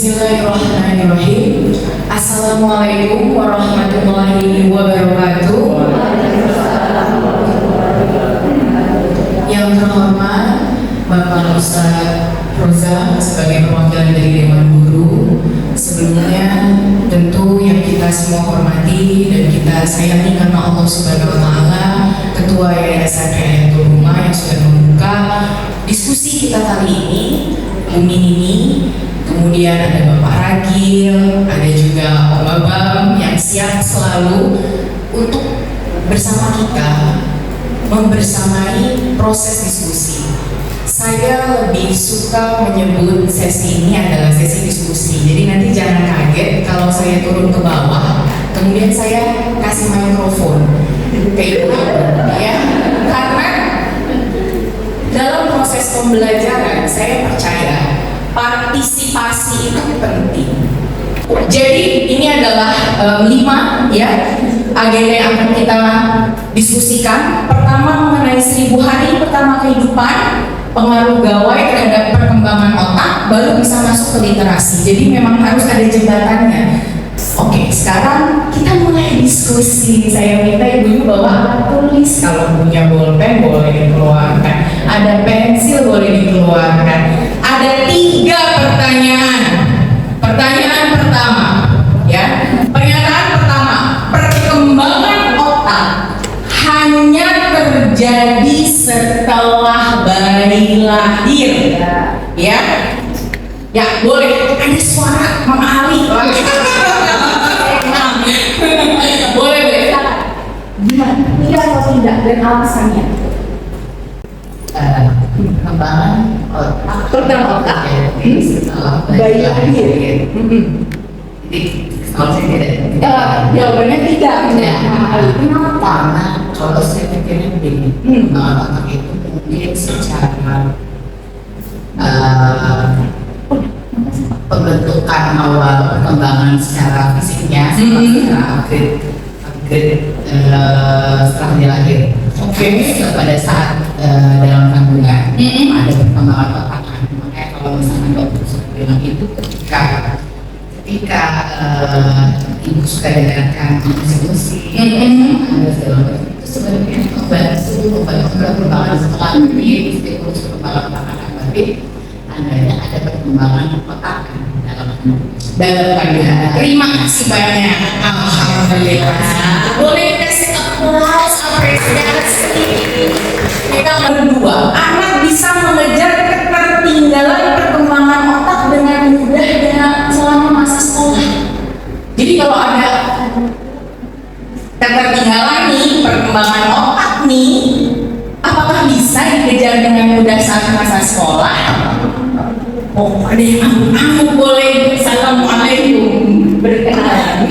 Bismillahirrahmanirrahim. Assalamualaikum warahmatullahi wabarakatuh. Yang terhormat Bapak Ustadz Roza sebagai perwakilan dari Dewan Guru. Sebelumnya tentu yang kita semua hormati dan kita sayangi karena Allah Subhanahu wa Ta'ala, Ketua Yayasan Hayatul Rumah yang sudah membuka diskusi kita kali ini, Umi ini. Kemudian ada Bapak Ragil, ada juga Om Babam yang siap selalu untuk bersama kita membersamai proses diskusi. Saya lebih suka menyebut sesi ini adalah sesi diskusi. Jadi nanti jangan kaget kalau saya turun ke bawah, kemudian saya kasih mikrofon ke ibu, ya. Karena dalam proses pembelajaran saya percaya partisipasi itu penting. Jadi ini adalah 5 ya agenda yang akan kita diskusikan. Pertama mengenai 1000 hari pertama kehidupan, pengaruh gawai terhadap perkembangan otak, baru bisa masuk ke literasi. Jadi memang harus ada jembatannya. Oke, sekarang kita mulai diskusi. Saya minta ibu bawa alat tulis, kalau punya bolpen boleh dikeluarkan, ada pensil boleh dikeluarkan. Ada 3 pertanyaan. Pertanyaan pertama, ya. Pernyataan pertama, perkembangan otak hanya terjadi setelah bayi lahir, ya. Ya, boleh. Ada suara Mama Ali. Boleh. Gimana? Tidak atau tidak dan alasannya? Perkembangan otak setelah bayi lahir. Jadi kalau saya tidak Jawabannya tidak. Kenapa? Karena kalau saya pikirnya begini, otak itu mungkin secara pembentukan awal perkembangan secara fisiknya secara upgrade setelah dia lahir. Pada saat dalam kandungan ada perkembangan otak. Makanya kalau misalnya dokter bilang itu ketika ibu suka dengarkan emosi, ada segala macam itu sebenarnya membantu perkembangan setelah ini, meskipun perkembangan otak tapi tandanya ada perkembangan otak dalam kandungan. Terima kasih banyak. Alhamdulillah. Boleh kasih aplaus apresiasi. Kita berdua, anak bisa mengejar ketertinggalan perkembangan otak dengan mudah selama masa sekolah. Jadi kalau ada ketertinggalan nih perkembangan otak nih, apakah bisa dikejar dengan mudah saat masa sekolah? Oh, ada yang amuk boleh. Assalamualaikum. Berkenalan.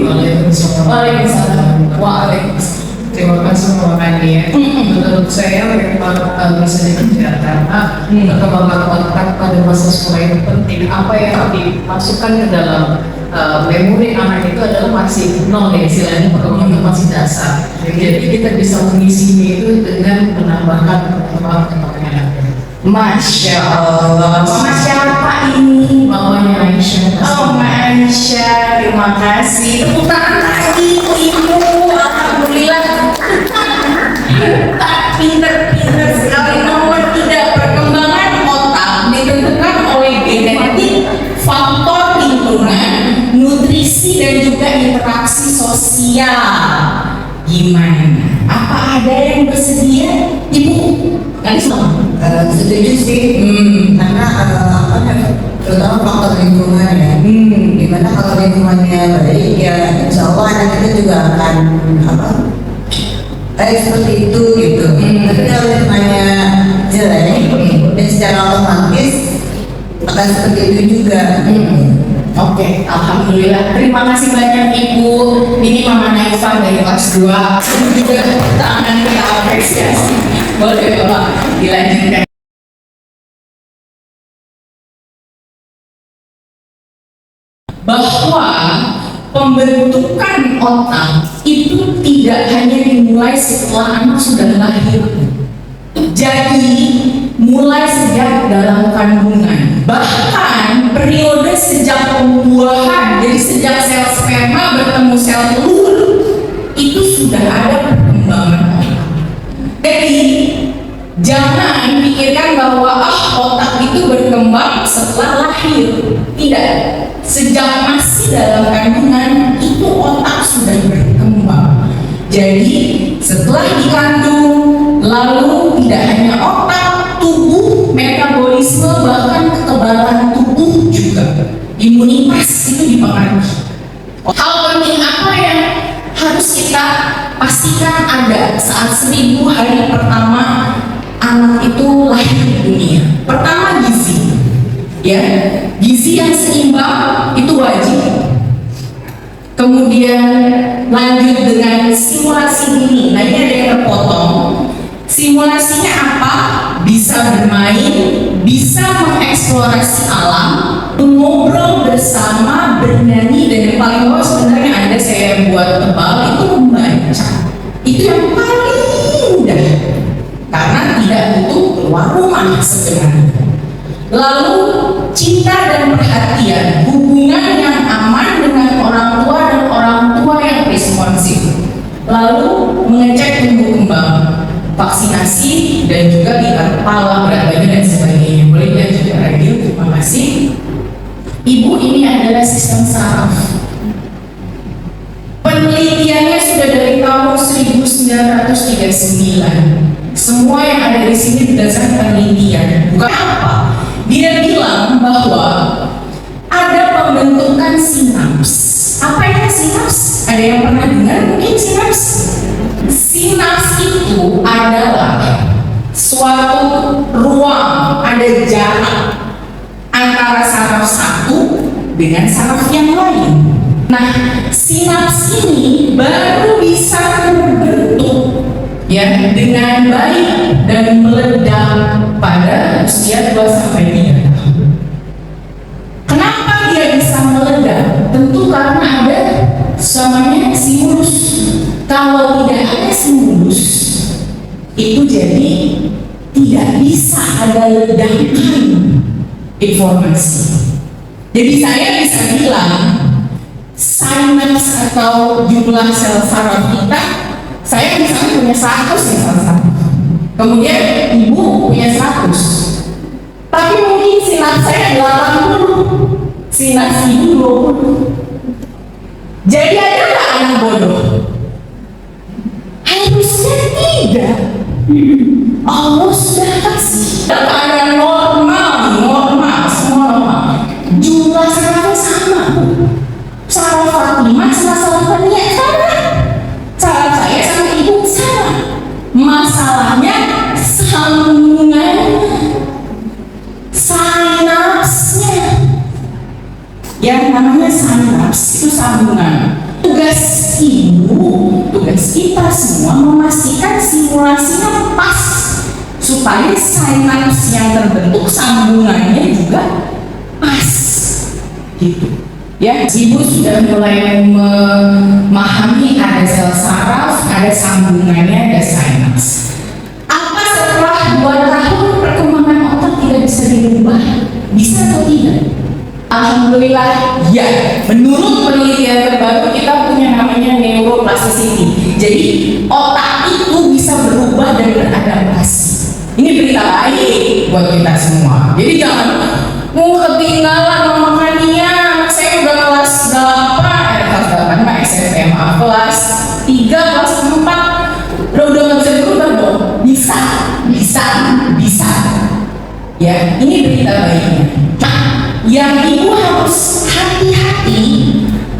Waalaikumsalam. Waalaikumsalam. Terima kasih Mbak Nadia. Menurut saya memang bisa dikejar karena perkembangan otak pada masa sekolah itu penting. Apa yang dimasukkan ke dalam memori anak itu adalah masih nol ya, istilahnya perkembangan masih dasar. Jadi kita bisa mengisinya itu dengan menambahkan perkembangan. Masya Allah. Mama siapa ini? Mamanya Aisyah. Oh, Aisyah. Terima kasih. Tepuk tangan lagi ibu. Alhamdulillah. Pinter sekali. Nomor 3, perkembangan otak ditentukan oleh genetik, faktor lingkungan, nutrisi dan juga interaksi sosial. Gimana? Apa ada yang bersedia, Ibu? Kali semua? setuju sih, karena terutama faktor lingkungan ya. Dimana kalau lingkungannya baik ya, insya Allah anak kita juga akan seperti itu gitu. Tapi kalau lingkungannya jelek dan secara otomatis akan seperti itu juga. Oke, alhamdulillah. Terima kasih banyak Ibu. Ini Mama Naifah dari kelas 2. Juga tangan kita apresiasi. Boleh Bapak dilanjutkan. Bahwa pembentukan otak itu tidak hanya dimulai setelah anak sudah lahir. Jadi mulai sejak dalam kandungan. Bahkan periode sejak pembuahan, jadi sejak sel sperma bertemu sel telur itu sudah ada perkembangan otak. Jadi jangan pikirkan bahwa otak itu berkembang setelah lahir. Tidak, sejak masih dalam kandungan itu otak sudah berkembang. Jadi setelah dikandung, lalu tidak hanya otak, tubuh, metabolisme, bahkan kekebalan tubuh juga, imunitas itu dipengaruhi. Hal penting apa yang harus kita pastikan ada saat 1000 hari pertama anak itu lahir di dunia? Pertama, gizi. Ya, gizi yang seimbang itu wajib. Kemudian lanjut dengan simulasi ini. Nah, ini ada yang terpotong. Simulasinya apa? Bisa bermain, bisa mengeksplorasi alam, mengobrol bersama, bernyanyi, dan yang paling bawah sebenarnya ada saya buat tebal itu membaca. Itu yang paling mudah karena tidak butuh keluar rumah sebenarnya. Lalu cinta dan perhatian, hubungan yang aman dengan orang tua dan orang tua yang responsif. Lalu mengecek tumbuh kembang, vaksinasi, dan juga gitar kepala, berat badan, dan sebagainya. Boleh lihat juga radio, terima kasih. Ibu, ini adalah sistem saraf. Penelitiannya sudah dari tahun 1939. Semua yang ada di sini berdasarkan penelitian. Bukan apa? Dia bilang bahwa ada pembentukan sinaps. Apa itu sinaps? Ada yang pernah dengar mungkin sinaps? Sinaps itu adalah suatu ruang, ada jarak antara saraf satu dengan saraf yang lain. Nah, sinaps ini baru bisa terbentuk ya dengan baik dan meledak pada usia 2-3 tahun. Kenapa dia bisa meledak? Tentu karena ada namanya stimulus. Kalau tidak ada stimulus, itu jadi tidak bisa ada ledakan informasi. Jadi saya bisa bilang sinaps atau jumlah sel saraf kita, saya misalnya punya 100 sel saraf, kemudian ibu punya 100, tapi mungkin sinaps saya 80, sinaps ibu 20. Jadi ada nggak anak bodoh? Harusnya tidak. Allah sudah kasih keadaan normal, semua normal. Jumlah sarafnya sama. Saraf Fatimah sama saraf Fania sama. Saraf saya sama ibu sama. Masalahnya sambungan sinapsnya. Yang namanya sinaps itu sambungan. Tugas ibu, tugas kita semua memastikan simulasinya pas supaya sinaps yang terbentuk sambungannya juga pas gitu ya. Ibu sudah mulai memahami ada sel saraf, ada sambungannya, ada sinaps. Apa setelah 2 tahun perkembangan otak tidak bisa dirubah? Bisa atau tidak? Alhamdulillah ya. Menurut penelitian terbaru kita punya namanya neuroplasticity. Jadi otak itu bisa berubah dan beradaptasi. Ini berita baik buat kita semua. Jadi jangan mau ketinggalan makanannya. Saya udah kelas 8, kelas 8 mah SMP, maaf, kelas 3, kelas 4 udah nggak bisa berubah dong. Bisa. Ya, ini berita baiknya. Yang ibu harus hati-hati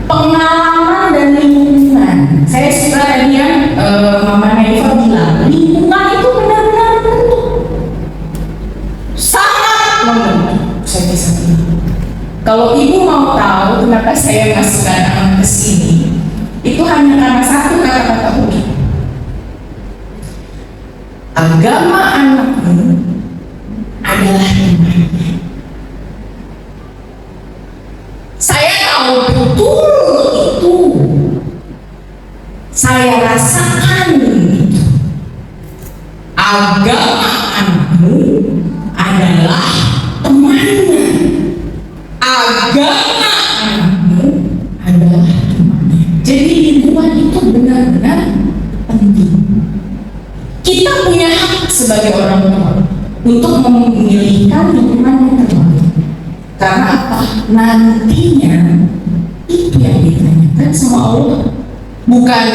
pengalaman dan lingkungan. Saya suka tadi yang Mama Naifa bilang lingkungan itu benar-benar membentuk, sangat membentuk. Saya bisa bilang kalau ibu mau tahu kenapa saya masukkan anak ke sini, itu hanya karena satu kata-kata Umi. Agama anakmu adalah imannya. Saya tahu betul itu. Saya rasakan itu. Agama anakmu adalah temannya. lingkungan itu benar-benar penting. Kita punya hak sebagai orang tua untuk memilihkan lingkungan yang terbaik. Karena apa? Nantinya itu yang ditanyakan sama Allah. Bukan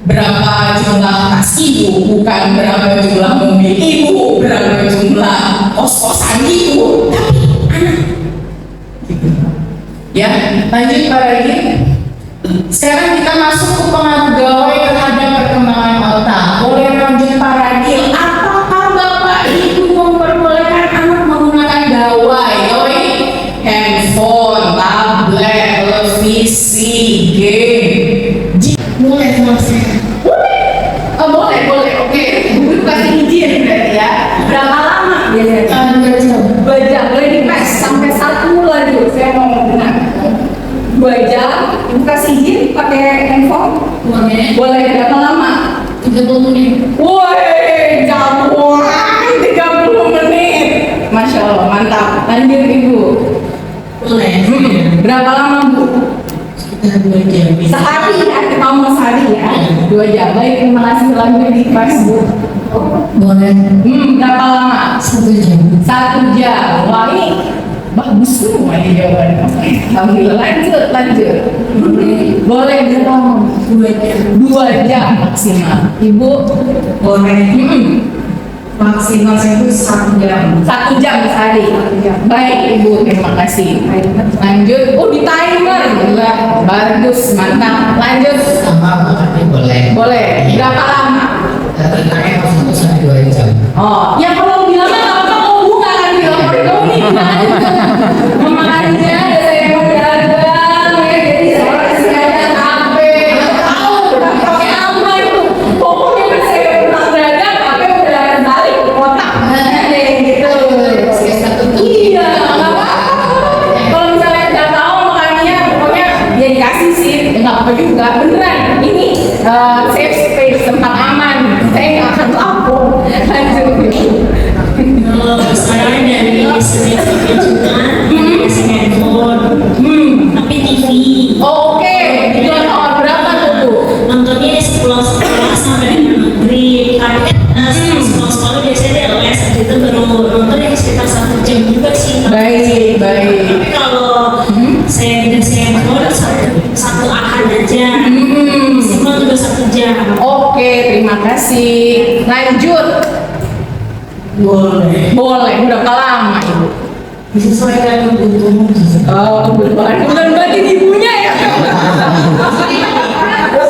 berapa jumlah tas ibu, bukan berapa jumlah mobil ibu, berapa jumlah kos-kosan ibu, tapi anak. Gitu. Ya, lanjut Pak Ragi. Sekarang kita masuk ke pengaruh gawai terhadap perkembangan otak. Boleh lanjut Pak Ragi. Apakah Bapak Ibu memperbolehkan anak menggunakan gawai? Gawai handphone, tablet, televisi, game. Boleh maksudnya? Oh boleh, oke. Ibu kasih izin berarti ya. Berapa lama biasanya? 2 jam. 2 jam, boleh dipes sampai 1 bulan dulu. Saya mau dengar. 2 jam, ibu kasih izin pakai handphone? Boleh. Boleh, berapa lama? 30 menit. Woi, jamuan 30 menit. Masya Allah, mantap. Lanjut Ibu. Boleh. Berapa lama Bu? Sekitar 2 jam. Sehari ya, kita mau sehari ya. 2 jam. Baik, terima kasih. Lanjut di kelas Bu. Boleh. Berapa lama? 1 jam. 1 jam. Wah ini bagus semua ini jawabannya. Alhamdulillah. Lanjut. Boleh berapa lama? 2 jam. 2 jam maksimal. Ibu? Boleh. Maksimal saya itu 1 jam. 1 jam sehari. Baik Ibu, terima kasih. Lanjut. Oh di timer. Bagus, mantap. Lanjut. Sama makanya boleh. Boleh. Berapa lama? Tentangnya masuk sampai 2 jam. Oh, ya kalau bilang apa mau buka kan bilang kamu nih makanya saya mau dagang ya jadi saya kasih aja HP tahu pakai apa itu pokoknya saya pulang dagang HP udah balik ke kotak deh gitu. Iya nggak apa-apa. Kalau misalnya nggak tahu makanya pokoknya dia dikasih sih nggak apa juga beneran ini safe space tempat aman. Saya nggak akan lapor. Lanjut. Saya dari segi kejutan, kasih handphone, tapi TV. Oke, nonton berapa tuh Bu? Nontonnya sekolah sampai dengan maghrib. Tapi kan sekolah biasanya dia les, itu baru nonton yang sekitar 1 jam juga sih. Baik. Tapi kalau saya dikasih handphone satu ahad aja, maksimal juga 1 jam. Oke, terima kasih. Lanjut. Boleh. Berapa lama Ibu? Disesuaikan kebutuhan. Oh, bukan berarti ibunya ya?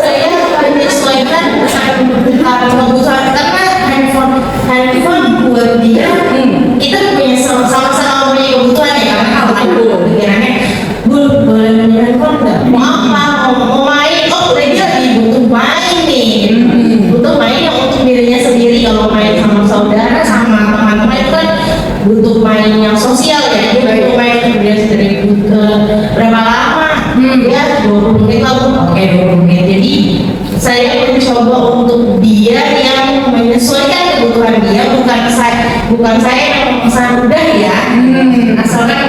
Saya menyesuaikan kebutuhan karena handphone buat dia kita punya sama-sama punya kebutuhan ya karena kalau aku pikirannya boleh punya handphone nggak mau apa mau main udah dia lagi butuh main nih butuh main yang untuk dirinya sendiri kalau main sama saudara sama teman-teman itu kan butuh main yang sosial ya dia butuh main kemudian sendiri berapa lama ya 20 menit lah oke 20 menit jadi saya mencoba untuk dia yang menyesuaikan kebutuhan dia bukan saya yang memesan udah ya asalkan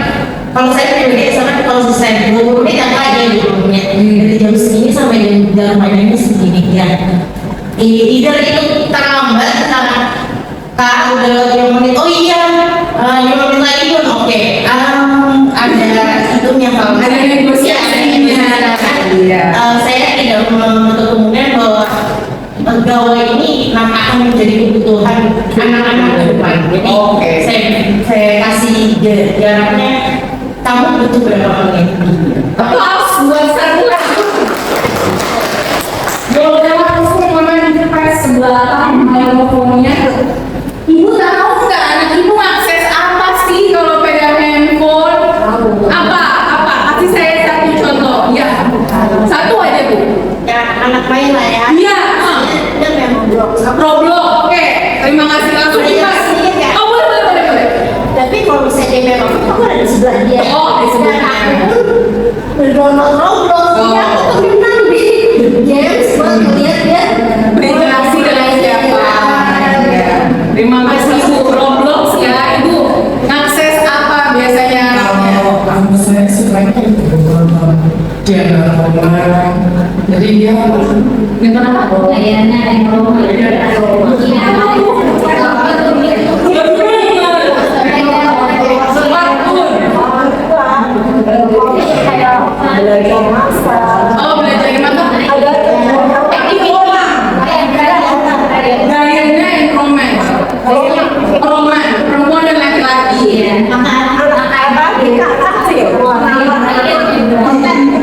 kalau saya pribadi asalkan kalau selesai 20 menit apa aja 20 menit dari jam segini sampai jam mainannya segini ya either itu terlambat karena Kak udah 5 menit oh iya 5 menit lagi pun oke ada hitungnya kalau ada negosiasinya saya tidak menutup kemungkinan bahwa gawai ini akan menjadi kebutuhan anak-anak ke depan jadi saya kasih jaraknya kamu butuh berapa menit Aplaus buat saya. Boleh langsung mana di depan sebelah mikrofonnya. Ibu tahu nggak anak ibu akses apa sih kalau pegang handphone? Apa? Kasih saya satu contoh. Ya, satu aja Bu. ya anak main lah ya Iya. dia memang Roblox. Oke. Terima kasih langsung Mas. Oh boleh. tapi kalau misalnya dia memang aku ada di sebelah dia Oh, di sebelah. aku berdownload Roblox ya aku menang di games buat ngeliat dia Berinteraksi dengan siapa? Ya. Terima kasih Bu. Roblox ya Ibu. Akses apa biasanya? Kalau saya sukanya itu dia jadi dia Kayaknya Oh, belajar gimana? Gayanya yang roman, perempuan dan laki-laki.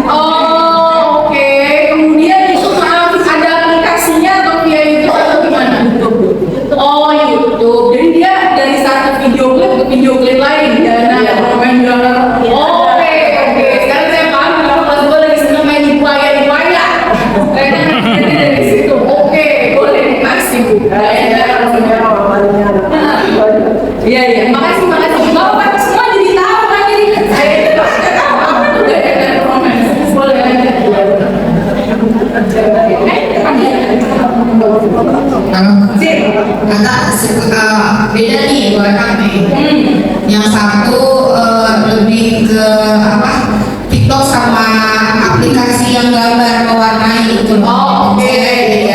Oh, oke. Kemudian itu maaf, ada aplikasinya atau via YouTube atau gimana? Oh, YouTube. Jadi dia dari satu video klip ke video klip lain. Nah, roman drama. Oke. Sekarang saya paham kenapa pas gue lagi seneng main buaya. Jadi dari situ. Oke, boleh dikasih Bu. Iya. Makasih. Bapak semua jadi tahu kan jadi saya itu nggak tahu apa itu gaya roman. Boleh lanjut. Kakak beda nih dua kami. Yang satu lebih ke TikTok sama aplikasi yang gambar mewarnai itu. Oh, oke.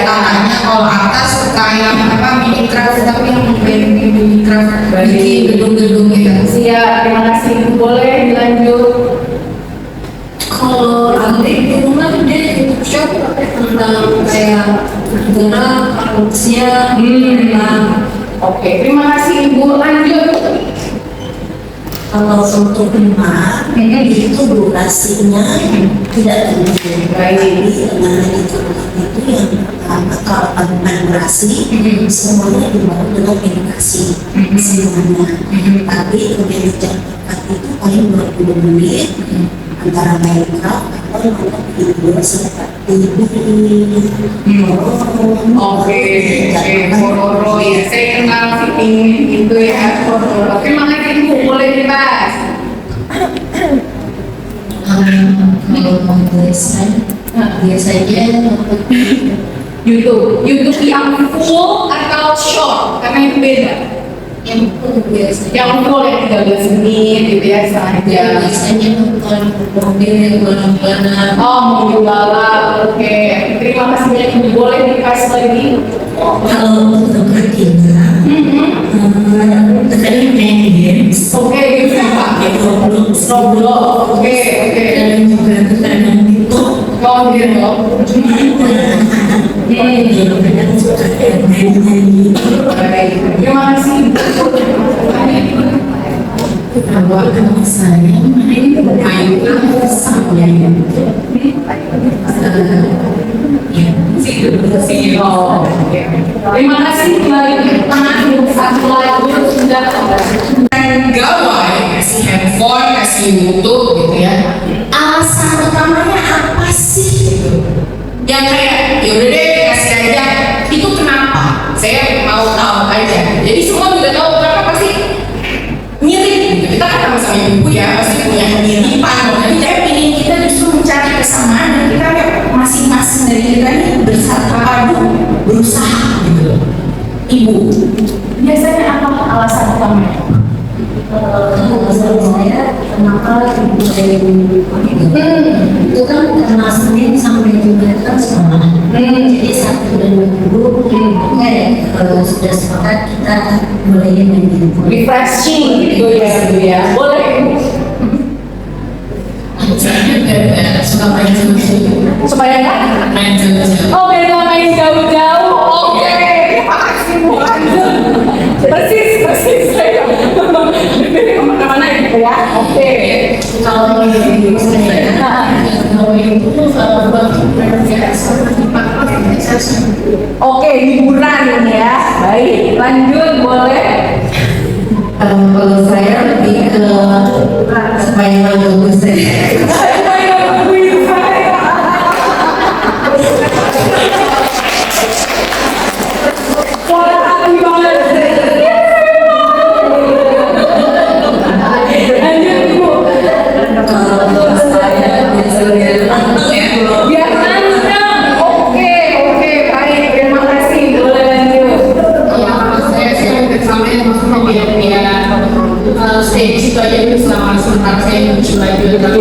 Tangannya kalau atas kayak Minecraft, tapi yang Minecraft bikin gedung-gedung gitu. Siap, terima kasih. Boleh dilanjut. kalau nanti di rumah dia workshop tentang kayak gerak, manusia, Oke, terima kasih Ibu. Lanjut. kalau untuk rumah itu durasinya tidak terlalu baik dengan itu yang pertama kalau tentang durasi semuanya dibangun dengan edukasi semuanya tapi kebijakan itu paling 20 menit antara Minecraft atau durasi Oke, Pororo ya. Saya kenal fitting itu ya. Pororo. Terima kasih Ibu. Boleh dibahas. kalau biasanya YouTube yang full atau short? Karena itu beda. yang biasanya Yang full yang 13 menit gitu ya, setengah jam. biasanya nonton mobil balap-balap. Oh, mobil balap. Oke. Terima kasih banyak Ibu. Boleh dikasih lagi? Kalau untuk kerjanya tekanan main games Oke, bisa Pak. Roblox. Oke. dan juga tekanan itu Oh, gitu. Baik. Terima kasih. kalau saya main sama Oh, oke. Terima kasih lagi. Satu lagi sudah. Gawai, kasih handphone, kasih YouTube gitu ya. Alasan utamanya apa sih gitu? Yang kayak yaudah deh kasih aja. Itu kenapa? Saya mau tahu aja. Jadi semua juga tahu kenapa pasti mirip gitu. Kita kan sama-sama ibu ya, pasti punya kemiripan. Jadi saya ingin kita justru mencari kesamaan dan kita lihat masing-masing dari kita ini berusaha gitu loh. Ibu, biasanya apa alasan utamanya? saya kenapa itu kan karena Senin sampai Jumat kan sekolah jadi Sabtu dan Minggu sudah sepakat kita mulai main game Refreshing gitu ya, Bu ya. Boleh Ibu. Saya suka main jauh-jauh. Supaya nggak? Main jauh-jauh. Oh, biar nggak main jauh-jauh. Oke. Terima kasih Bu. Lanjut. Persis. Saya dari kemana-mana gitu ya. Oke. kalau Oke, hiburan ini ya. Baik, lanjut boleh. kalau saya lebih ke supaya bagus Biar nantang. Oke, baik. Terima kasih. Boleh lanjut. Saya sampai maksudnya biar stage itu aja dulu selama sebentar saya mencoba juga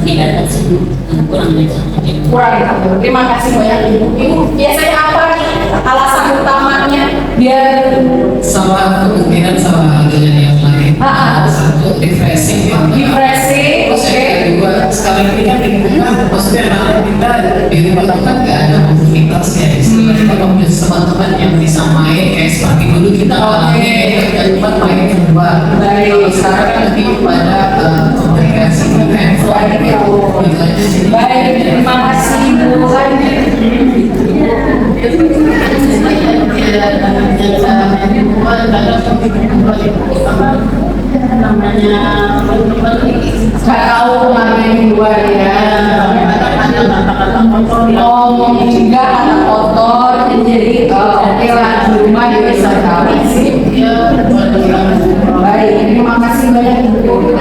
tidak tersebut kurang Kurang. Terima kasih banyak Ibu. Ibu biasanya apa nih alasan utamanya biar Sama kemungkinan sama dengan yang lain. Satu refreshing ya. refreshing? Terus yang kedua sekali ini kan lingkungan, maksudnya anak kita di rumah itu kan nggak ada komunitas ya. Istilahnya kalau punya teman-teman yang bisa main kayak seperti dulu kita alami kerja rumah main keluar. Kalau sekarang kan lebih kepada komunikasi handphone gitu aja sih. Baik, terima kasih Ibu. Nggak tahu kemarin luar ya. Oh, juga anak kotor, jadi oke lah di rumah juga bisa tahu sih. Baik, terima kasih banyak Ibu.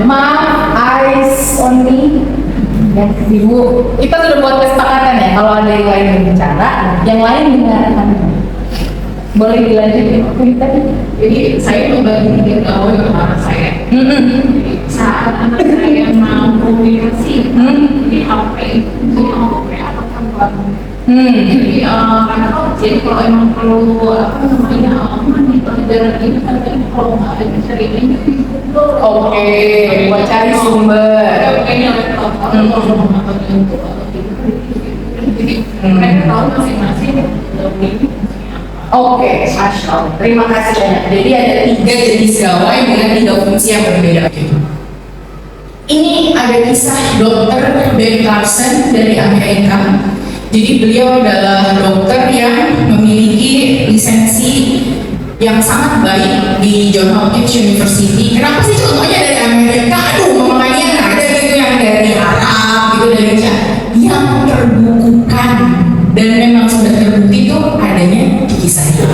Maaf, eyes on me. Ya, Ibu, kita sudah buat kesepakatan ya. Kalau ada yang lain yang bicara, yang lain dengarkan. Boleh dilanjut tadi. Jadi saya membagi tiga gawe ke anak saya. Saat anak saya mau komunikasi di HP, itu HP atau tempat. Jadi kalau emang perlu pelajaran ini kan kalau nggak ada bisa ini. Oke, buat cari sumber. Kayaknya laptop atau jadi mereka tahu masing-masing. Oke, Masya Allah. Terima kasih banyak. Jadi ada 3 jenis gawai dengan 3 fungsi yang berbeda. Ini ada kisah Dr. Ben Carson dari Amerika. Jadi beliau adalah dokter yang memiliki lisensi yang sangat baik di Johns Hopkins University. Kenapa sih contohnya dari Amerika? Aduh, makanya nggak ada gitu yang dari Arab gitu, dari Indonesia yang terbukukan dan memang sudah terbukti itu adanya di kisah ini.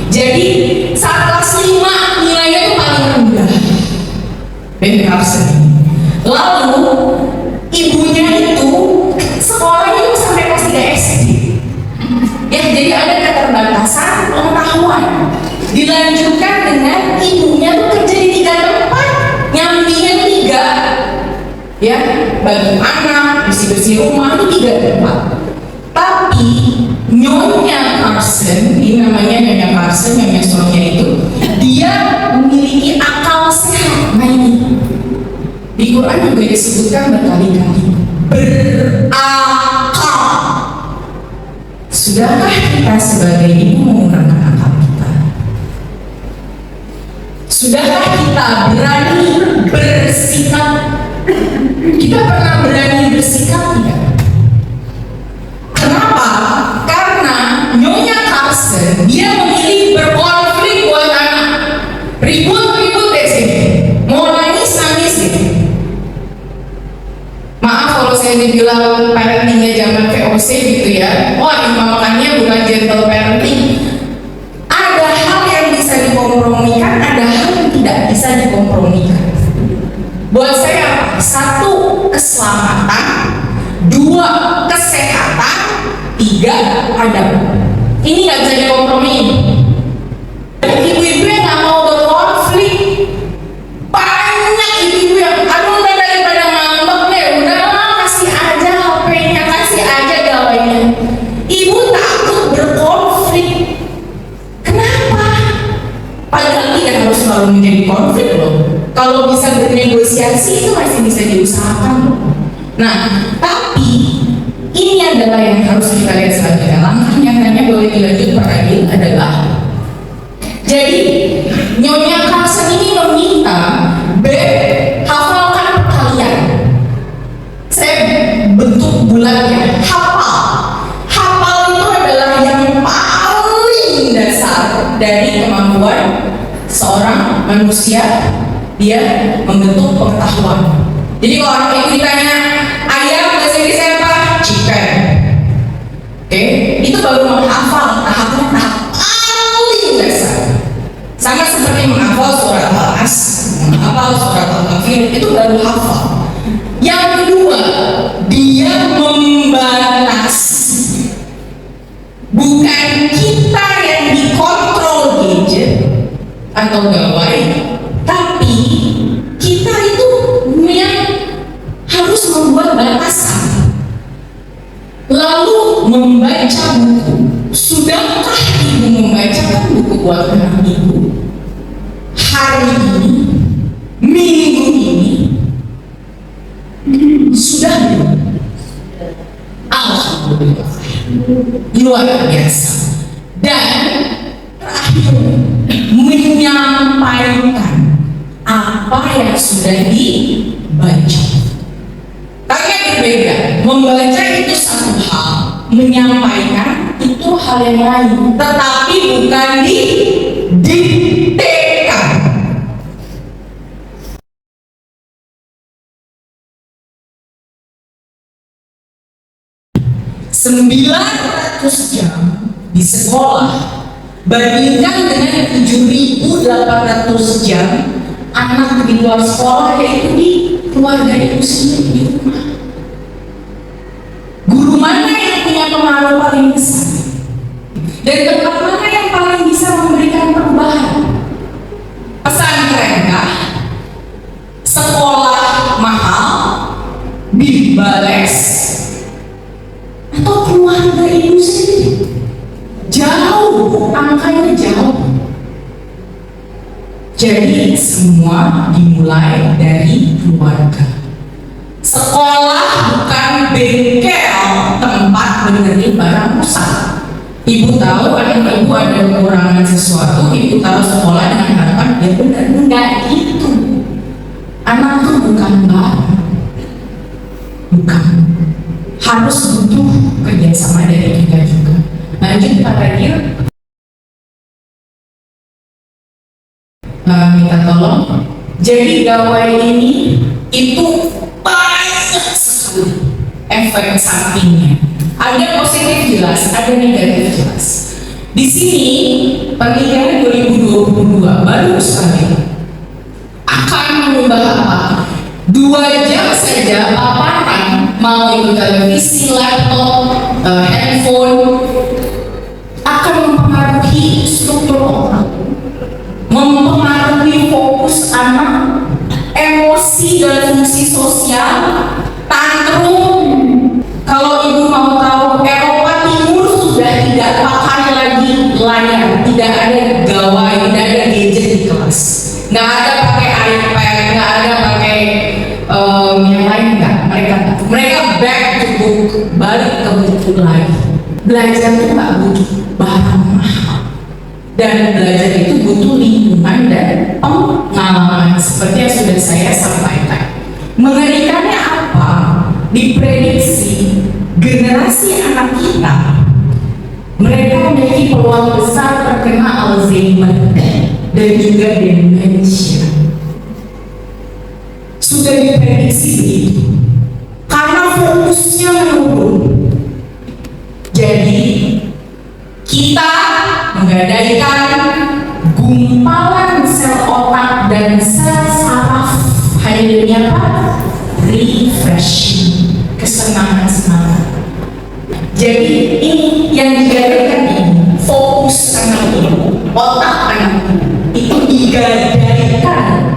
Jadi saat kelas 5 nilainya itu paling rendah Ben Carson ini. Lalu ibunya itu sekolahnya itu sampai kelas 3 SD. Ya, jadi ada keterbatasan pengetahuan. Dilanjutkan dengan ibunya tuh kerja di 3 tempat, nyambinya 3. Ya, bagi anak, bersih-bersih rumah itu 3 tempat. Tapi Nyonya Carson, ini namanya Nyonya Carson, Nyonya suaminya itu, dia memiliki akal sehat. Nah ini di Quran juga disebutkan berkali-kali berakal. Sudahkah kita sebagai ibu menggunakan akal kita? Sudahkah kita berani bersikap? Kita pernah berani bersikap tidak? Kenapa? Karena Nyonya Carson dia memilih berkonflik buat anak. Ribut-ribut deh sini. Mau nangis deh. Maaf kalau saya dibilang parentingnya zaman VOC gitu ya. Wah, makannya bukan gentle parenting. Ada hal yang bisa dikompromikan, ada hal yang tidak bisa dikompromikan. Buat saya, 1 keselamatan, 2 kesehatan, 3 adab. Ini nggak bisa dikompromiin. Ibu-ibu yang nggak mau berkonflik, banyak ibu-ibu yang aduh udah daripada ngambek deh, udahlah kasih aja HP-nya, kasih aja gawainya. Ibu takut berkonflik. Kenapa? Padahal tidak harus selalu menjadi konflik loh. Kalau bisa bernegosiasi itu masih bisa diusahakan loh. Nah, tapi ini adalah yang harus kita lihat selanjutnya. Langkah nyatanya boleh dilanjut Pak Adil adalah, jadi Nyonya Carson ini meminta Beb hafalkan kalian. Saya bentuk bulatnya hafal itu adalah yang paling dasar dari kemampuan seorang manusia dia membentuk pengetahuan. Jadi kalau orang itu ditanya ayam bahasa Inggrisnya apa? Chicken. Oke, itu baru menghafal tahapnya paling dasar. Sama seperti menghafal surat Al-As, menghafal surat Al-Kafir, itu baru hafal. Yang kedua, dia membatasi, bukan atau gawai, tapi kita itu yang harus membuat batasan. Lalu membaca buku. Sudahkah ibu membacakan buku buat anak ibu? Hari ini, minggu ini, sudah belum? Alhamdulillah, luar biasa. Dan terakhir, menyampaikan apa yang sudah dibaca. Kayaknya berbeda. Membaca itu satu hal, menyampaikan itu hal yang lain, tetapi bukan didiktekan. 900 jam di sekolah bandingkan dengan 7.800 jam anak di luar sekolah, yaitu di keluarga itu sendiri, di rumah. Guru mana yang punya pengaruh paling besar? Dan tempat mana yang paling bisa memberikan perubahan? Pesantren kah? Sekolah mahal? Bimbel les? Atau keluarga ibu sendiri? Jauh, angkanya jauh. Jadi semua dimulai dari keluarga. Sekolah bukan bengkel tempat benerin barang rusak. Ibu tahu anak ibu ada kekurangan sesuatu, ibu taruh sekolah dengan harapan dia benar. Enggak gitu. Anak itu bukan barang, bukan. Harus butuh kerjasama dari kita juga. Lanjut Pak Radil. Minta tolong. Jadi gawai ini itu banyak sekali efek sampingnya. Ada positif jelas, ada negatif jelas. Di sini penelitian 2022 baru sekali akan mengubah apa? 2 jam saja paparan, mau itu televisi, laptop, handphone, akan mempengaruhi struktur otak, mempengaruhi fokus anak, emosi dan fungsi sosial, tantrum. Kalau ibu mau tahu, Eropa Timur sudah tidak pakai lagi layar, tidak ada gawai, tidak ada gadget di kelas, nggak ada pakai iPad, nggak ada pakai yang lain, nggak. Mereka back to book, balik ke buku lagi. Belajar itu nggak butuh barang mahal, dan belajar itu butuh lingkungan dan pengalaman seperti yang sudah saya sampaikan. Mengerikannya apa? Diprediksi generasi anak kita, mereka memiliki peluang besar terkena Alzheimer dan juga demensia. Sudah diprediksi begitu karena fokusnya menurun. Jadi kita menggadaikan gumpalan sel otak dan sel saraf hanya demi apa? Refreshing, kesenangan-senangan. Jadi ini yang digadaikan, ini fokus anak ini, otak anak itu digadaikan.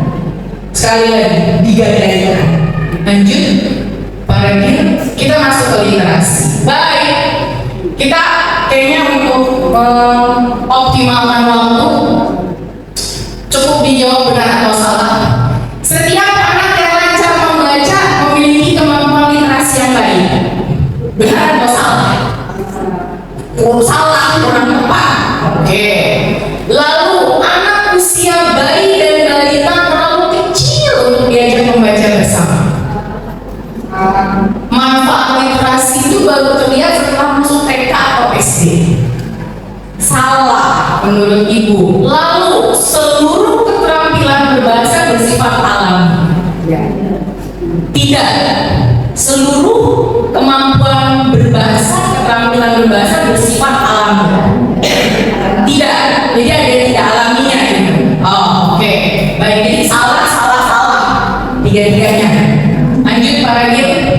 Sekali lagi, digadaikan. Lanjut, Pak Radil, kita masuk ke literasi. Baik, kita kayaknya untuk mengoptimalkan waktu cukup dijawab benar atau salah. Setiap anak yang lancar membaca memiliki kemampuan literasi yang baik. Benar atau salah? Salah, kurang tepat. Oke. Lalu anak usia bayi dan balita terlalu kecil untuk diajak membaca bersama. Manfaat literasi itu baru terlihat setelah masuk TK atau SD. Salah menurut ibu. Lalu seluruh keterampilan berbahasa bersifat alami. Tidak. Seluruh kemampuan berbahasa, keterampilan berbahasa bersifat alami. Tidak. Jadi ada yang tidak alaminya. Oh, oke. Baik, jadi salah. Tiga-tiganya. Lanjut Pak Radil.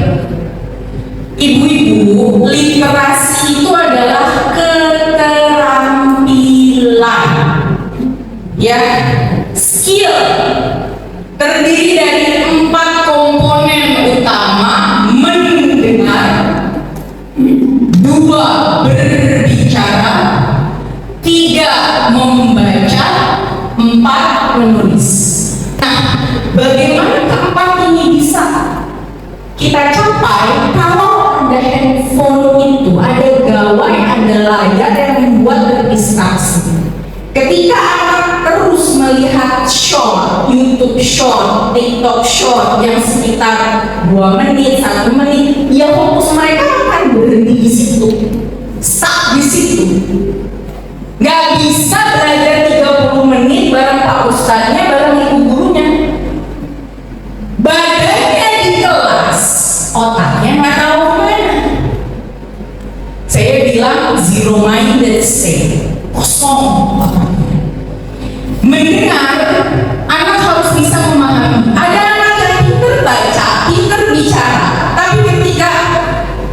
Ibu-ibu, literasi itu adalah keterampilan, ya, membaca, 4 menulis. Nah, bagaimana keempat ini bisa kita capai kalau ada handphone itu, ada gawai, ada layar yang membuat berdistraksi. Ketika anak terus melihat short, YouTube short, TikTok short yang sekitar 2 menit, 1 menit, ya fokus mereka akan berhenti di situ, stuck di situ. Gak bisa belajar 30 menit bareng Pak Ustadznya, bareng ibu gurunya. Badannya di kelas, otaknya nggak tahu kemana. Saya bilang zero minded state, kosong otaknya. Mendengar, anak harus bisa memahami. Ada anak yang pintar baca, pintar bicara, tapi ketika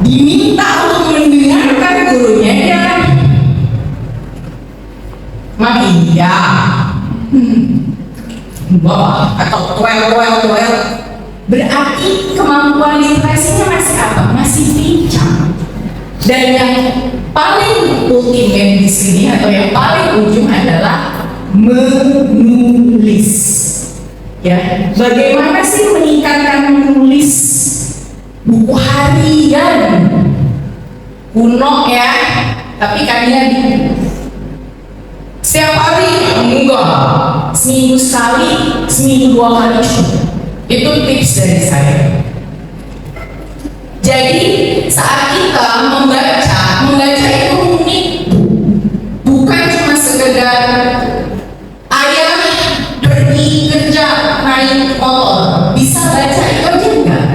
diminta untuk mendengarkan gurunya, dia iya, wah, atau tuel. Berarti kemampuan literasinya masih apa? Masih pincang. Dan yang paling ultimate di sini atau yang paling ujung adalah menulis. Ya, bagaimana sih meningkatkan menulis? Buku harian, kuno ya, tapi kalian setiap hari enggak, seminggu sekali, seminggu 2 kali cukup. Itu tips dari saya. Jadi saat kita membaca itu unik, bukan cuma sekedar ayah pergi kerja naik motor bisa baca itu aja enggak.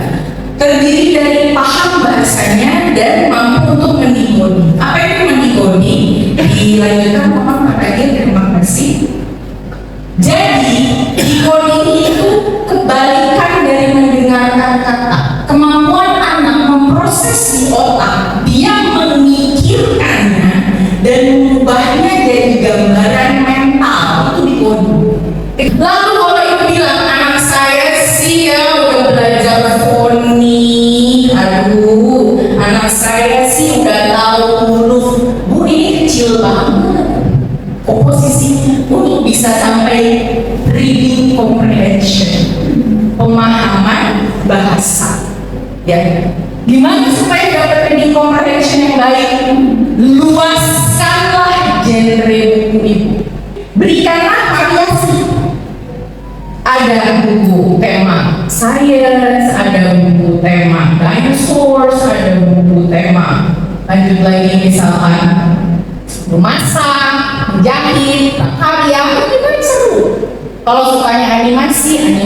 Terdiri dari paham bahasanya dan mampu untuk mendigoni. Apa itu mendigoni? Dilanjutkan Muhammad lagi, terima kasih. Jadi digoni itu kebalikan dari mendengarkan kata. Kemampuan anak memproses di otak, dia memikirkannya dan mengubahnya jadi gambaran mental, itu digoni. Lalu kalau ibu bilang anak saya sih ya udah belajar foni, aduh anak saya sih udah tahu huruf, bu ini kecil banget komposisinya untuk bisa sampai reading comprehension, pemahaman bahasa. Ya, gimana supaya dapat reading comprehension yang baik? Luaskanlah genre buku ibu, berikanlah variasi. Ada buku tema science, ada buku tema dinosaurs, ada buku tema lanjut lagi misalkan memasak, menjahit, karya, itu kan seru. Kalau sukanya animasi,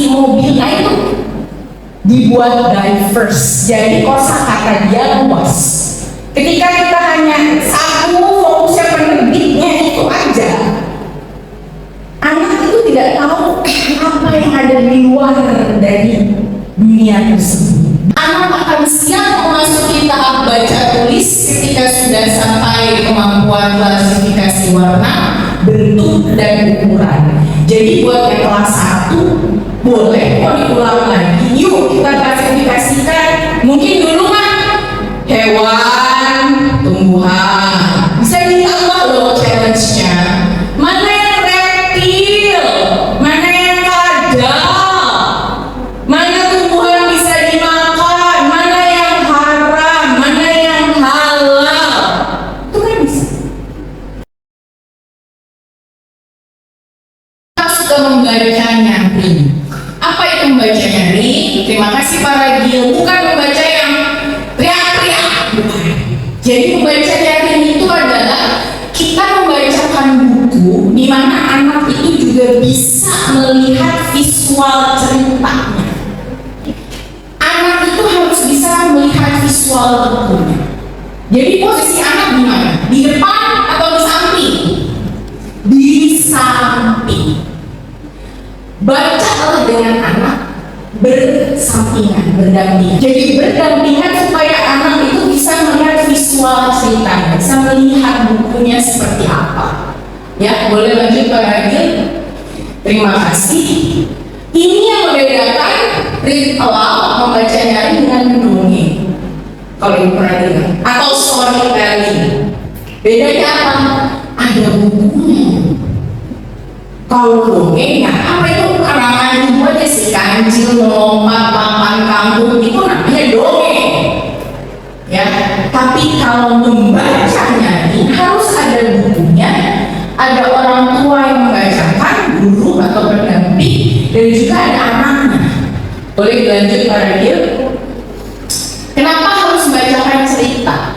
mobil, nah itu dibuat diverse. Jadi kosakata dia luas. Ketika kita hanya satu fokusnya penerbitnya itu aja, anak itu tidak tahu apa yang ada di luar dari dunia tersebut. Anak akan siap memasuki tahap baca tulis ketika sudah sampai kemampuan klasifikasi warna, bentuk, dan ukuran. Jadi buat yang kelas 1 boleh mau diulang lagi. Yuk kita klasifikasikan. Mungkin dulu kan hewan, tumbuhan. Bisa ditambah loh challenge-nya. Mana yang reptil, mana yang kadal, mana tumbuhan bisa dimakan, mana yang haram, mana yang halal. Itu kan bisa. Kita suka membacanya, Rin. Apa itu membacanya, Rin? Terima kasih para Gil. Bukan membaca yang teriak-teriak. Jadi membacanya Rin itu adalah kita membacakan buku di mana anak itu juga bisa melihat visual ceritanya. Anak itu harus bisa melihat visual bukunya. Jadi posisi anak di mana? Di depan atau di samping? Di samping. Bacalah dengan anak bersampingan, berdampingan. Jadi berdampingan supaya anak itu bisa melihat visual ceritanya, bisa melihat bukunya seperti apa. Ya, boleh lanjut Pak Ragil. Terima kasih. Ini yang membedakan read aloud, membacanya dengan mendongeng. Kalau ibu pernah dengar, atau storytelling. Bedanya apa? Ada bukunya. Kalau dongeng ya apa itu karangan ibu aja si kancil melompat papan kampung itu namanya dongeng. Ya, tapi kalau membacanya ini harus ada bukunya, ada orang tua yang membacakan, guru atau pendamping, dan juga ada anaknya. Boleh dilanjut Pak Radil? Kenapa harus membacakan cerita?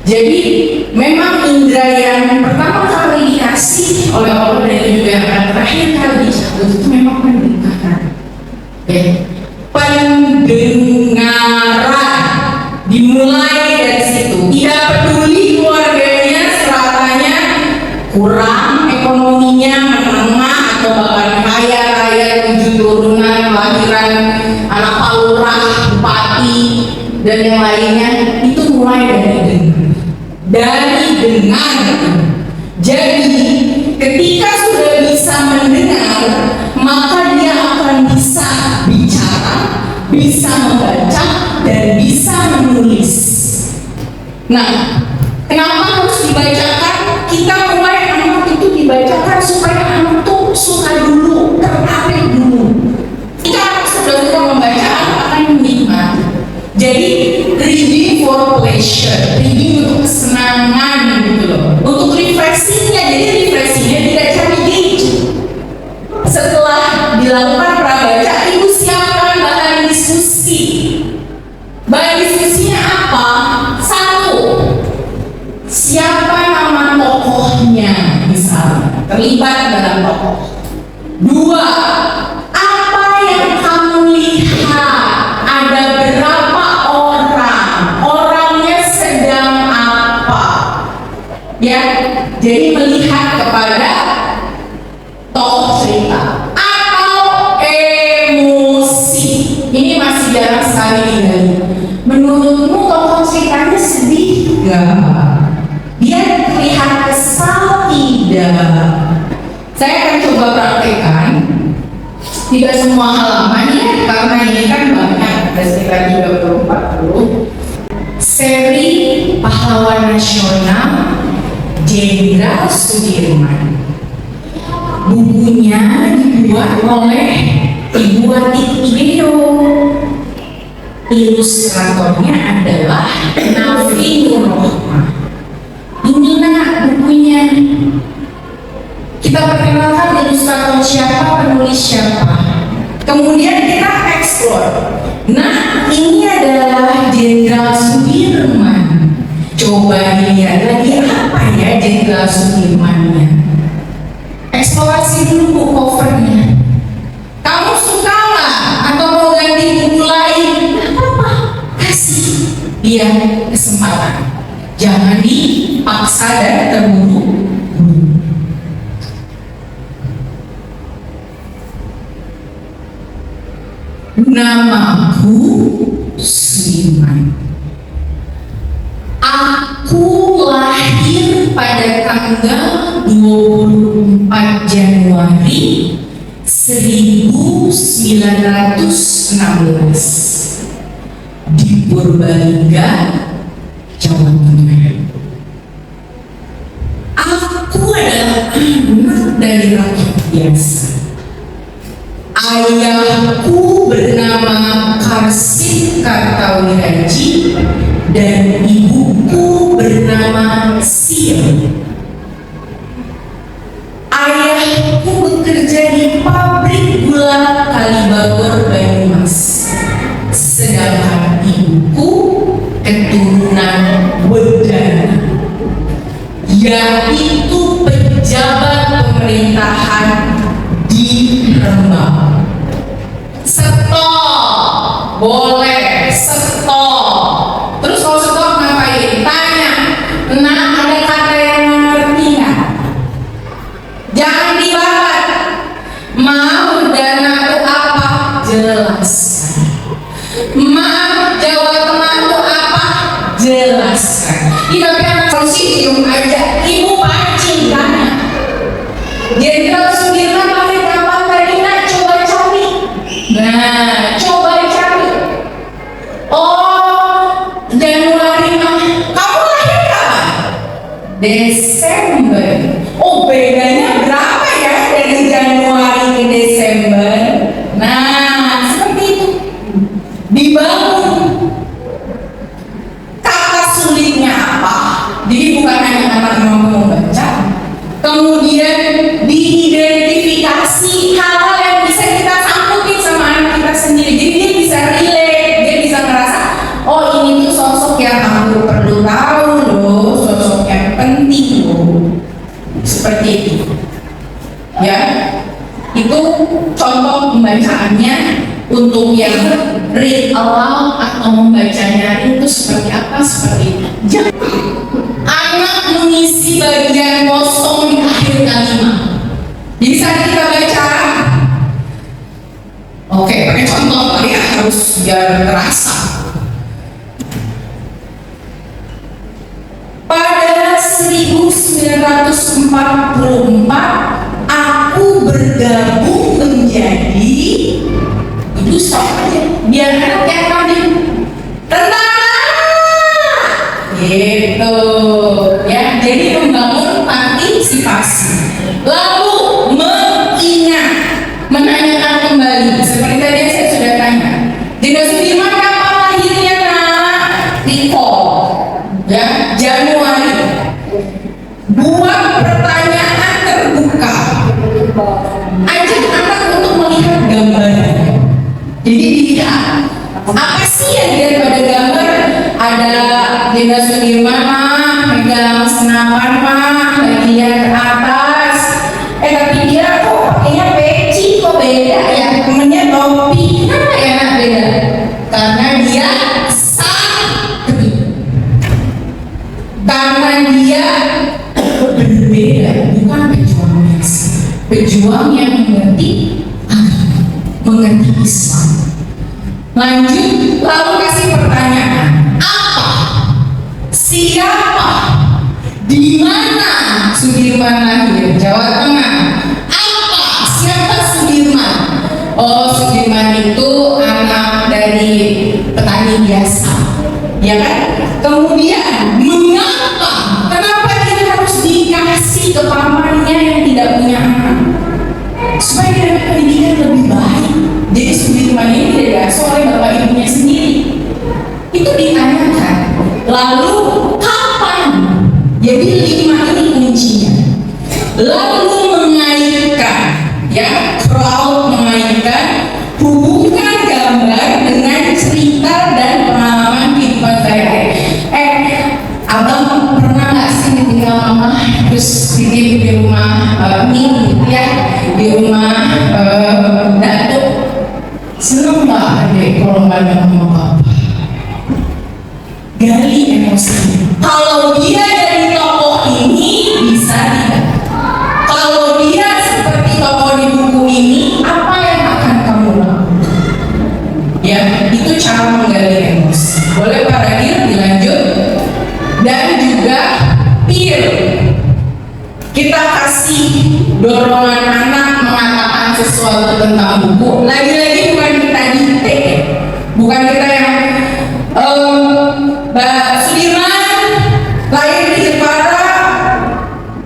Jadi memang indera yang pertama kali dikasih oleh Allah dan juga yang akan terakhir kali dicabut itu memang pendengaran. Ya. Pendengaran dimulai dari situ. Tidak peduli keluarganya, stratanya kurang, ekonominya menengah atau bahkan kaya raya, 7 turunan, kelahiran anak palurah, bupati dan yang lainnya, itu mulai dari dengar. Jadi ketika sudah bisa mendengar, maka dia akan bisa bicara, bisa membaca, dan bisa menulis. Nah, kenapa harus dibacakan? Kita mulai anak itu dibacakan supaya anak itu suka dulu, tertarik dulu. Jika sudah membaca, akan menikmati. Jadi reading for pleasure, reading untuk kesenangan gitu loh, untuk refreshingnya. Jadi refreshingnya tidak cari gauge. Setelah dilakukan prabaca, ibu siapkan bahan diskusi. Bahan diskusinya apa? 1. Siapa nama tokohnya misalnya, terlibat dalam tokoh. 2. Apa yang kamu lihat? Ada berapa orang? Orangnya sedang apa? Ya, jadi melihat kepada tokoh cerita atau emosi. Ini masih jarang sekali digali. Menurutmu tokoh ceritanya sedih gak? Dia terlihat kesal tidak? Saya akan coba praktekkan. Tidak semua halaman ya, karena ini kan banyak, ada sekitar 30-40. Seri Pahlawan Nasional Jenderal Sudirman. Bukunya dibuat oleh Ibu Atik Ideo. Ilustratornya adalah Nafi Nurrohmah. Ini nak bukunya. Kita perkenalkan ilustrator siapa, penulis siapa. Kemudian kita explore. Nah, ini adalah Jenderal Sudirman. Coba dilihat lagi apa ya Jenderal Sudirmannya. Eksplorasi dulu bu covernya. Kamu suka nggak atau mau ganti buku lain? Apa-apa, kasih dia kesempatan. Jangan dipaksa dan terburu-buru. Namaku Sudirman. Aku lahir pada tanggal 24 Januari 1916 di Purbalingga, Jawa Tengah. Aku adalah anak dari rakyat biasa. Ayahku bernama Karsit Kartawiraji dan ibuku bernama Sil. Ayahku bekerja di pabrik gula Kalibagor Banyumas, sedangkan ibuku keturunan Wedana, yaitu pejabat pemerintahan di Rembang. Stop, boleh stop. Terus kalau stop ngapain? Tanya. Nah, ada kata yang ngerti nggak? Jangan dibabat. Mau dana itu apa? Jelaskan. Mau Jawa Tengah itu apa? Jelaskan. Tidak pernah konsilium aja. Ibu pancing tanya. Jenderal Sudirman lahir kapan tadi nak? Coba cari. Nah, coba cari. Oh, Desember. Oh, bedanya berapa ya dari Januari ke Desember? Nah, seperti itu. Dibangun. Kata sulitnya apa? Jadi bukan hanya anak mampu membaca, kemudian diidentifikasi hal-hal yang bisa kita sangkutin sama anak kita sendiri. Jadi dia bisa relate, dia bisa ngerasa, oh ini tuh sosok yang aku perlu tahu loh, sosok yang penting loh. Seperti itu. Ya, itu contoh pembacaannya. Untuk yang read aloud atau membacanya itu seperti apa? Seperti itu. Anak mengisi bagian kosong di akhir kalimat. Jadi saat kita baca, oke, pakai contoh kali ya, harus biar terasa. Pada 1944 aku bergabung menjadi, itu stop aja, biar anak yang tadi tentara gitu ya. Jadi membangun partisipasi, lalu mengingat, menanyakan kembali. Seperti tadi yang saya sudah tanya, Dinda Sudirman kapan lahirnya nak? Recall ya, Januari. Buat pertanyaan terbuka, ajak anak untuk melihat gambarnya. Jadi dilihat apa sih yang dilihat pada gambar? Ada Dinda Sudirman megang senapan lagi lihat ke atas. Tapi dia kok pakainya peci, kok beda ya? Temennya topi, kenapa ya nak beda? Karena dia sakti, karena dia berbeda, bukan pejuang biasa, pejuang yang mengerti agama, mengerti Islam. Lanjut, lalu kasih pertanyaan, apa, siapa, di mana Sudirman lahir? Jawa Tengah. Apa, siapa Sudirman? Oh, Sudirman itu anak dari petani biasa, ya kan? Kemudian mengapa? Kenapa dia harus dikasih ke pamannya yang tidak punya anak? Supaya dia dapat pendidikan lebih baik. Jadi Sudirman ini tidak diasuh oleh bapak ibunya sendiri. Itu ditanyakan. Lalu kapan? Jadi 5 ini kuncinya. Lalu mengaitkan, ya, crowd mengaitkan, hubungkan gambar dengan cerita dan pengalaman kehidupan saya. Abang pernah nggak sih tinggal mama terus titip di rumah Ming gitu ya, di rumah Datuk? Seneng nggak deh kalau banyak sama papa? Gali emosi. Kalau dia dari tokoh ini bisa tidak? Kalau dia seperti tokoh di buku ini, apa yang akan kamu lakukan? Ya, itu cara menggali emosi. Boleh Pak Radil dilanjut? Dan juga peer, kita kasih dorongan anak mengatakan sesuatu tentang buku. Lagi-lagi bukan kita dikte, bukan kita yang Mbak Sudirman lahir di Jepara,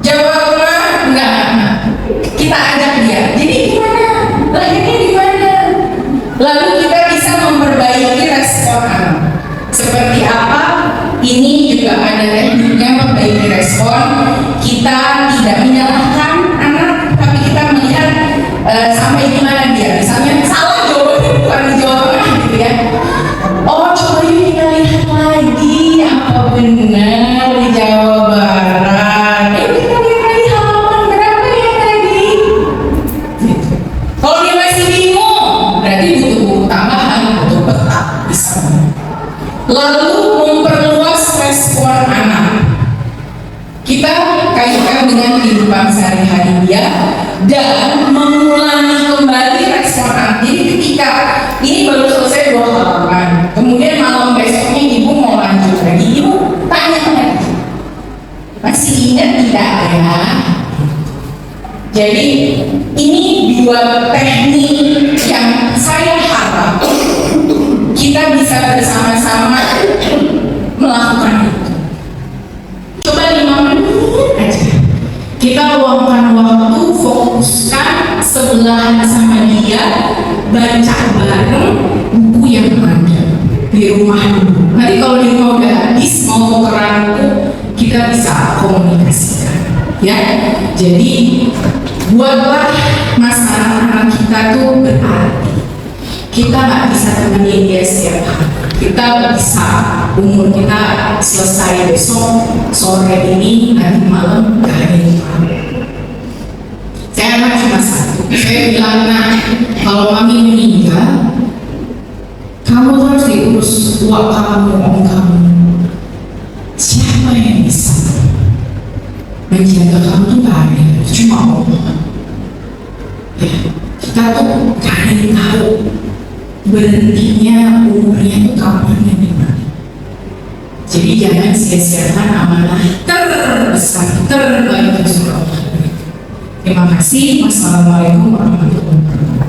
Jawa Tengah, enggak. Kita ajak dia. Jadi gimana? Lahirnya di mana? Lalu kita bisa memperbaiki respon anak. Seperti apa? Ini juga ada tekniknya memperbaiki respon. Kita tidak menyalahkan anak, tapi kita melihat sampai di mana dia. Misalnya salah jawabannya bukan di Jawa Tengah gitu ya. Oh, coba yuk kita lihat lagi apa benar di Jawa Barat. Kita lihat lagi halaman berapa ya tadi. Gitu. Kalau dia masih bingung, berarti butuh buku tambahan, butuh peta bisa. Lalu memperluas respon anak. Kita kaitkan dengan kehidupan sehari-hari dia dan mengulangi kembali respon anak. Jadi ketika ini baru selesai 2 halaman, kemudian malam besoknya ibu mau lanjut lagi, ibu tanya lagi, masih ingat tidak ya? Jadi ini 2 teknik yang saya harap kita bisa bersama-sama melakukan itu. Coba 5 menit kita luangkan waktu, fokuskan sebelahan sama dia, baca bareng buku yang ada di rumah dulu. Nanti kalau di rumah udah habis, mau tukeran buku, kita bisa komunikasikan, ya. Jadi buatlah masa anak kita tuh berarti. Kita nggak bisa temenin dia setiap hari. Kita nggak bisa umur kita selesai besok sore ini, nanti malam gak ada yang tahu. Saya anak cuma satu. Saya bilang, nah kalau mami meninggal, kamu harus diurus uang kamu, om kamu. Siapa yang bisa menjaga kamu tuh gak ada, cuma om. Ya, kita tuh gak ada yang tahu berhentinya umurnya itu kapan dan di mana. Jadi jangan sia-siakan amanah terbesar, terbaik yang sudah Allah berikan. Terima kasih. Wassalamualaikum warahmatullahi wabarakatuh.